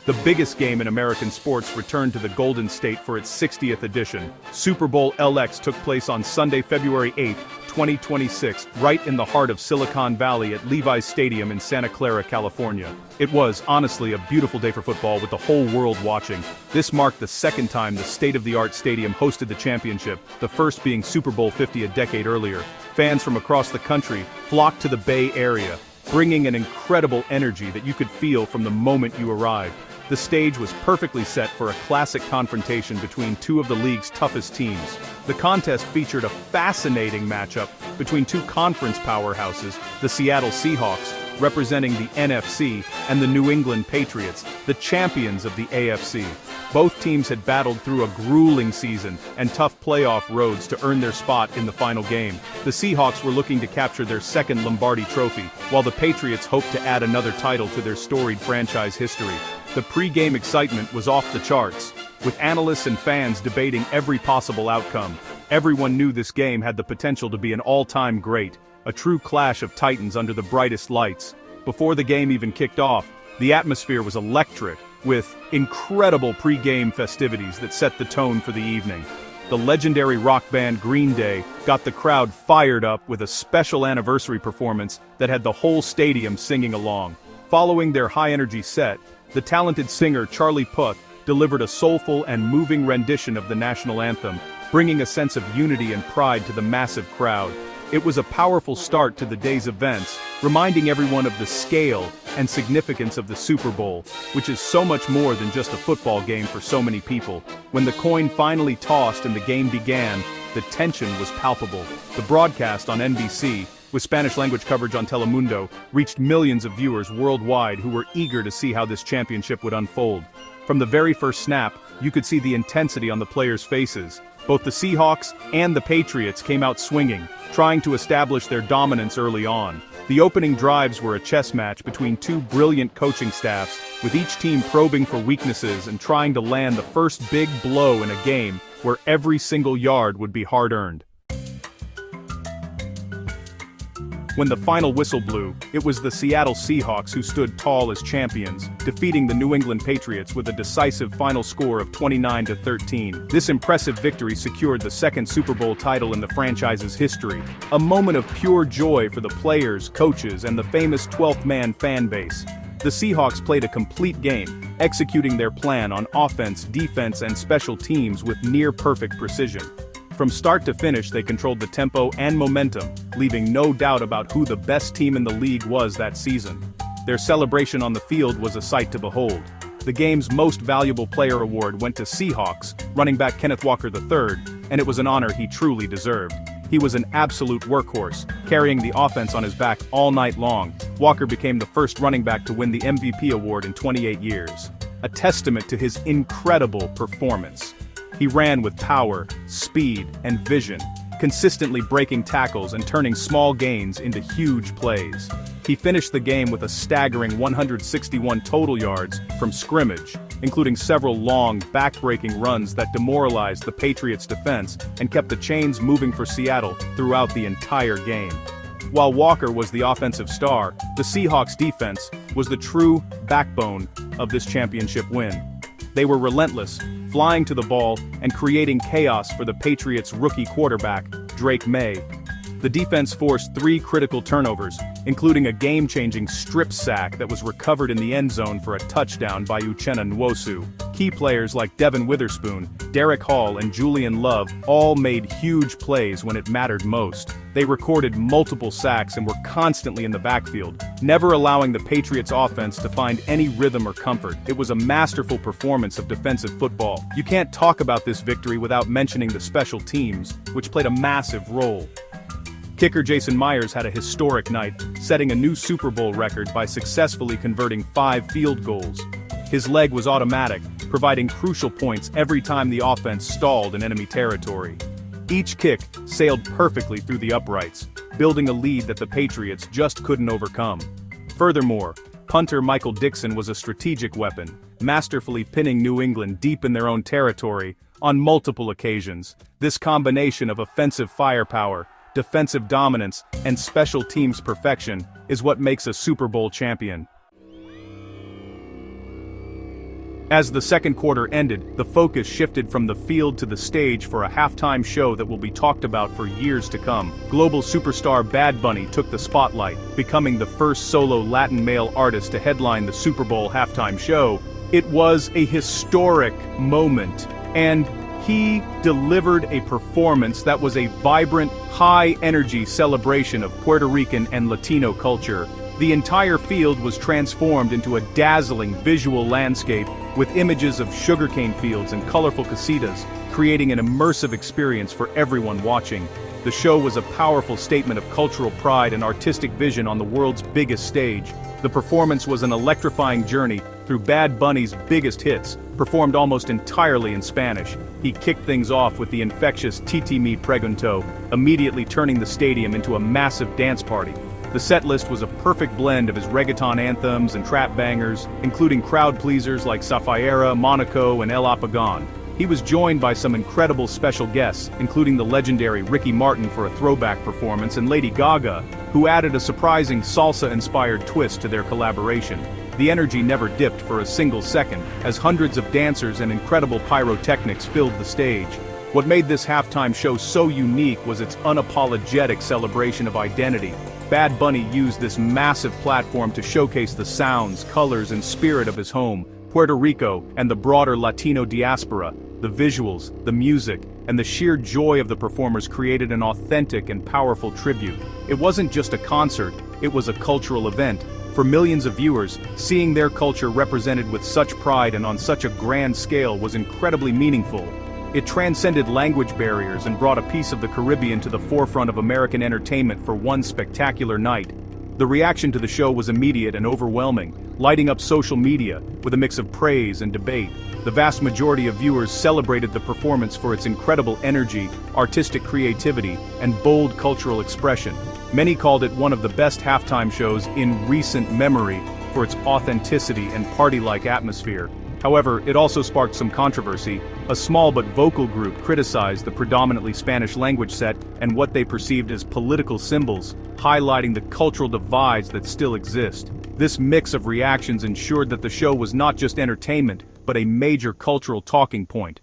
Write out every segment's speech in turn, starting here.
The biggest game in American sports returned to the Golden State for its 60th edition. Super Bowl LX took place on Sunday, February 8, 2026, right in the heart of Silicon Valley at Levi's Stadium in Santa Clara, California. It was, honestly, a beautiful day for football with the whole world watching. This marked the second time the state-of-the-art stadium hosted the championship, the first being Super Bowl 50 a decade earlier. Fans from across the country flocked to the Bay Area, bringing an incredible energy that you could feel from the moment you arrived. The stage was perfectly set for a classic confrontation between two of the league's toughest teams. The contest featured a fascinating matchup between two conference powerhouses, the Seattle Seahawks, representing the NFC, and the New England Patriots, the champions of the AFC. Both teams had battled through a grueling season and tough playoff roads to earn their spot in the final game. The Seahawks were looking to capture their second Lombardi trophy, while the Patriots hoped to add another title to their storied franchise history. The pre-game excitement was off the charts, with analysts and fans debating every possible outcome. Everyone knew this game had the potential to be an all-time great, a true clash of titans under the brightest lights. Before the game even kicked off, the atmosphere was electric, with incredible pre-game festivities that set the tone for the evening. The legendary rock band Green Day got the crowd fired up with a special anniversary performance that had the whole stadium singing along. Following their high-energy set, the talented singer Charlie Puth delivered a soulful and moving rendition of the national anthem, bringing a sense of unity and pride to the massive crowd. It was a powerful start to the day's events, reminding everyone of the scale and significance of the Super Bowl, which is so much more than just a football game for so many people. When the coin finally tossed and the game began, the tension was palpable. The broadcast on NBC, with Spanish-language coverage on Telemundo, reached millions of viewers worldwide who were eager to see how this championship would unfold. From the very first snap, you could see the intensity on the players' faces. Both the Seahawks and the Patriots came out swinging, trying to establish their dominance early on. The opening drives were a chess match between two brilliant coaching staffs, with each team probing for weaknesses and trying to land the first big blow in a game where every single yard would be hard-earned. When the final whistle blew, it was the Seattle Seahawks who stood tall as champions, defeating the New England Patriots with a decisive final score of 29-13. This impressive victory secured the second Super Bowl title in the franchise's history, a moment of pure joy for the players, coaches, and the famous 12th man fan base. The Seahawks played a complete game, executing their plan on offense, defense, and special teams with near-perfect precision. From start to finish, they controlled the tempo and momentum, leaving no doubt about who the best team in the league was that season. Their celebration on the field was a sight to behold. The game's Most Valuable Player award went to Seahawks running back Kenneth Walker III, and it was an honor he truly deserved. He was an absolute workhorse, carrying the offense on his back all night long. Walker became the first running back to win the MVP award in 28 years, a testament to his incredible performance. He ran with power, speed, and vision, consistently breaking tackles and turning small gains into huge plays. He finished the game with a staggering 161 total yards from scrimmage, including several long, back-breaking runs that demoralized the Patriots' defense and kept the chains moving for Seattle throughout the entire game. While Walker was the offensive star, the Seahawks' defense was the true backbone of this championship win. They were relentless, flying to the ball and creating chaos for the Patriots' rookie quarterback, Drake May. The defense forced 3 critical turnovers, including a game-changing strip sack that was recovered in the end zone for a touchdown by Uchenna Nwosu. Key players like Devin Witherspoon, Derek Hall, and Julian Love all made huge plays when it mattered most. They recorded multiple sacks and were constantly in the backfield, never allowing the Patriots' offense to find any rhythm or comfort. It was a masterful performance of defensive football. You can't talk about this victory without mentioning the special teams, which played a massive role. Kicker Jason Myers had a historic night, setting a new Super Bowl record by successfully converting 5 field goals. His leg was automatic, providing crucial points every time the offense stalled in enemy territory. Each kick sailed perfectly through the uprights, building a lead that the Patriots just couldn't overcome. Furthermore, punter Michael Dixon was a strategic weapon, masterfully pinning New England deep in their own territory on multiple occasions. This combination of offensive firepower, defensive dominance, and special teams perfection is what makes a Super Bowl champion. As the second quarter ended, the focus shifted from the field to the stage for a halftime show that will be talked about for years to come. Global superstar Bad Bunny took the spotlight, becoming the first solo Latin male artist to headline the Super Bowl halftime show. It was a historic moment, and he delivered a performance that was a vibrant, high-energy celebration of Puerto Rican and Latino culture. The entire field was transformed into a dazzling visual landscape with images of sugarcane fields and colorful casitas, creating an immersive experience for everyone watching. The show was a powerful statement of cultural pride and artistic vision on the world's biggest stage. The performance was an electrifying journey through Bad Bunny's biggest hits, performed almost entirely in Spanish. He kicked things off with the infectious Titi Me Pregunto, immediately turning the stadium into a massive dance party. The set list was a perfect blend of his reggaeton anthems and trap bangers, including crowd pleasers like Zafaera, Monaco, and El Apagon. He was joined by some incredible special guests, including the legendary Ricky Martin for a throwback performance and Lady Gaga, who added a surprising salsa-inspired twist to their collaboration. The energy never dipped for a single second, as hundreds of dancers and incredible pyrotechnics filled the stage. What made this halftime show so unique was its unapologetic celebration of identity. Bad Bunny used this massive platform to showcase the sounds, colors, and spirit of his home, Puerto Rico, and the broader Latino diaspora. The visuals, the music, and the sheer joy of the performers created an authentic and powerful tribute. It wasn't just a concert, it was a cultural event. For millions of viewers, seeing their culture represented with such pride and on such a grand scale was incredibly meaningful. It transcended language barriers and brought a piece of the Caribbean to the forefront of American entertainment for one spectacular night. The reaction to the show was immediate and overwhelming, lighting up social media with a mix of praise and debate. The vast majority of viewers celebrated the performance for its incredible energy, artistic creativity, and bold cultural expression. Many called it one of the best halftime shows in recent memory for its authenticity and party-like atmosphere. However, it also sparked some controversy. A small but vocal group criticized the predominantly Spanish-language set and what they perceived as political symbols, highlighting the cultural divides that still exist. This mix of reactions ensured that the show was not just entertainment, but a major cultural talking point.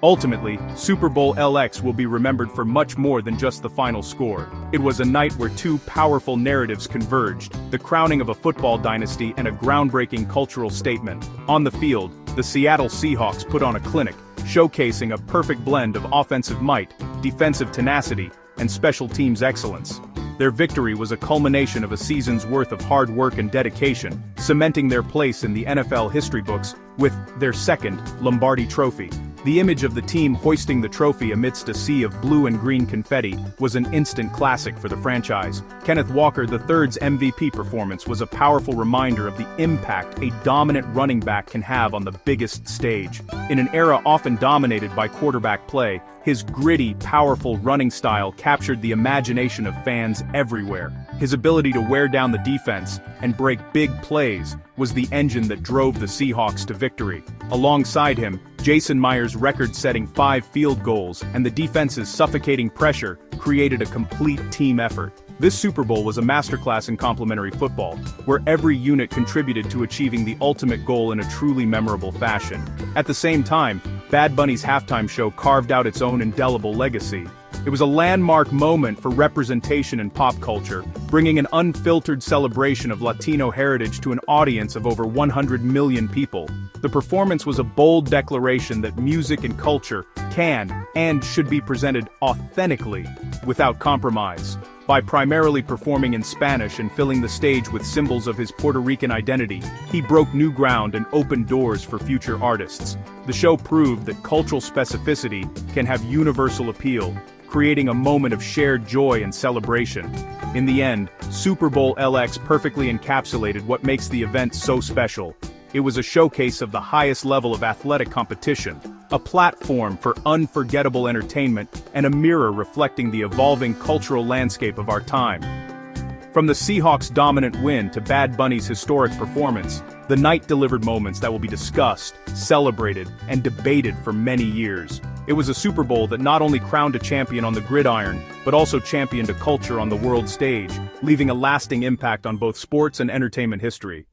Ultimately, Super Bowl LX will be remembered for much more than just the final score. It was a night where two powerful narratives converged, the crowning of a football dynasty and a groundbreaking cultural statement. On the field, the Seattle Seahawks put on a clinic, showcasing a perfect blend of offensive might, defensive tenacity, and special teams excellence. Their victory was a culmination of a season's worth of hard work and dedication, cementing their place in the NFL history books with their second Lombardi Trophy. The image of the team hoisting the trophy amidst a sea of blue and green confetti was an instant classic for the franchise. Kenneth Walker III's MVP performance was a powerful reminder of the impact a dominant running back can have on the biggest stage. In an era often dominated by quarterback play, his gritty, powerful running style captured the imagination of fans everywhere. His ability to wear down the defense and break big plays was the engine that drove the Seahawks to victory. Alongside him, Jason Myers' record-setting 5 field goals and the defense's suffocating pressure created a complete team effort. This Super Bowl was a masterclass in complementary football, where every unit contributed to achieving the ultimate goal in a truly memorable fashion. At the same time, Bad Bunny's halftime show carved out its own indelible legacy. It was a landmark moment for representation in pop culture, bringing an unfiltered celebration of Latino heritage to an audience of over 100 million people. The performance was a bold declaration that music and culture can and should be presented authentically, without compromise. By primarily performing in Spanish and filling the stage with symbols of his Puerto Rican identity, he broke new ground and opened doors for future artists. The show proved that cultural specificity can have universal appeal, creating a moment of shared joy and celebration. In the end, Super Bowl LX perfectly encapsulated what makes the event so special. It was a showcase of the highest level of athletic competition, a platform for unforgettable entertainment, and a mirror reflecting the evolving cultural landscape of our time. From the Seahawks' dominant win to Bad Bunny's historic performance, the night delivered moments that will be discussed, celebrated, and debated for many years. It was a Super Bowl that not only crowned a champion on the gridiron, but also championed a culture on the world stage, leaving a lasting impact on both sports and entertainment history.